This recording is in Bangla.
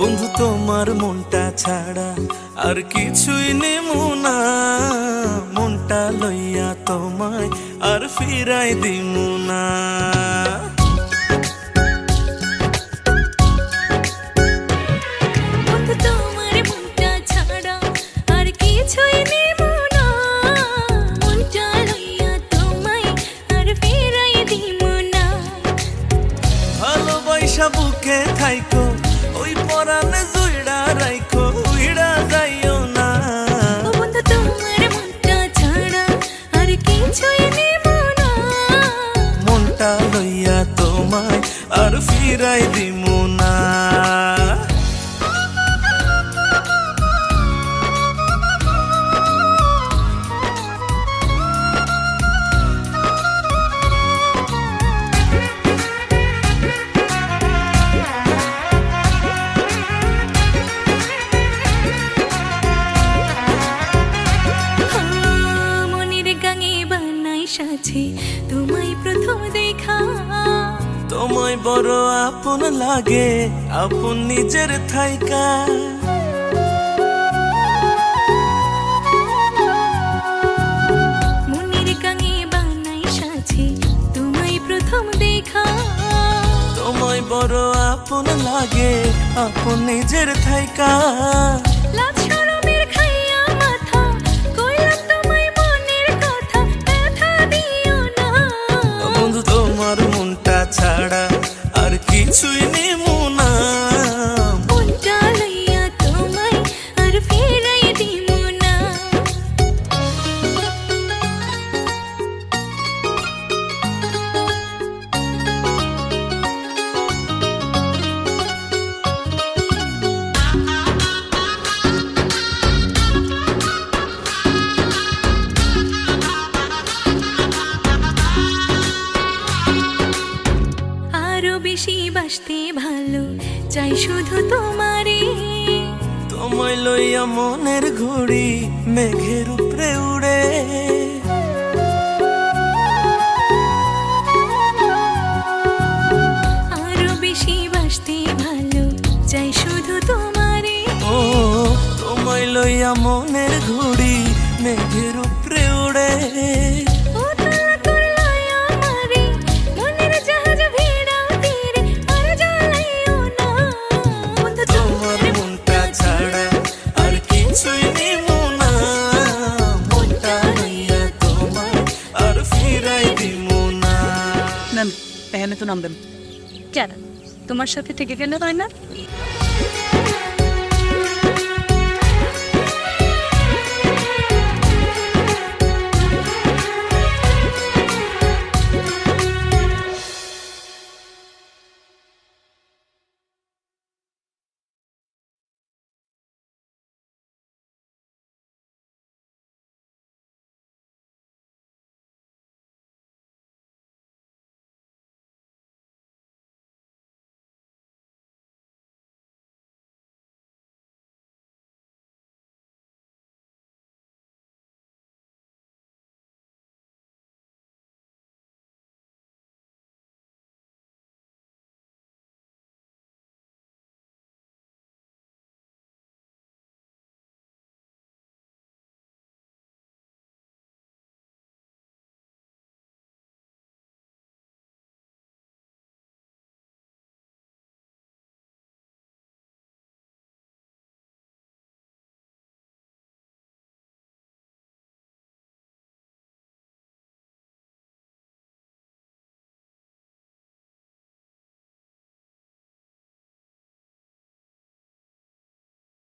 বন্ধু তোমার মনটা ছাড়া আর কিছুই নেমু না, মনটা লইয়া তোমায় আর ফিরাই দিমু না। বন্ধু তোমার মনটা ছাড়া আর কিছুই নেমু না, মনটা লইয়া তোমায় আর ফিরাই দিমু না। ভালোবাসা বুকে থাইকো ওই পরাণে জুইড়া রাইখো, উইড়া যাইও না। বন্ধু তোমার মনটা ছাড়া আর কিছুই নেমু না, মনটা লইয়া তোমায় আর ফিরাই দিমু না। সাথে তোমায় প্রথম দেখা, তোমায় বড় আপন লাগে, আপন নিজের থাইকা। মনের গাঙে বানাই সাথে তোমায় প্রথম দেখা, তোমায় বড় আপন লাগে, আপন নিজের থাইকা। লাজ শরমের খাইয়া মাথা কইলাম তোমায় মনের কথা, ব্যথা দিও না। বন্ধু তোমার মনটা ছাড়া আর কিছুই নেমু না, মনটা লইয়া তোমায় আর ফিরাই দিমু না। আরো বেশি বাসতে ভালো চাই শুধু তোমারে, তোমায় লইয়া মনের ঘুড়ি মেঘের উপরে উড়ে। আরো বেশি বাসতে ভালো চাই শুধু তোমারে। ও তোমায় লইয়া মনের ঘুড়ি মেঘের উপরে উড়ে। ও তালা করলো আমারে, মনের জাহাজ ভিড়াও তীরে, আর জ্বালাইও না। বন্ধু তোমার মনটা ছাড়া আর কিছুই নেমু না, মনটা লইয়া তোমায় আর ফিরাই দিমু না। নেন এখানে তো নাম দেন। কেন তোমার সাথে থেকে গেলে হয় না?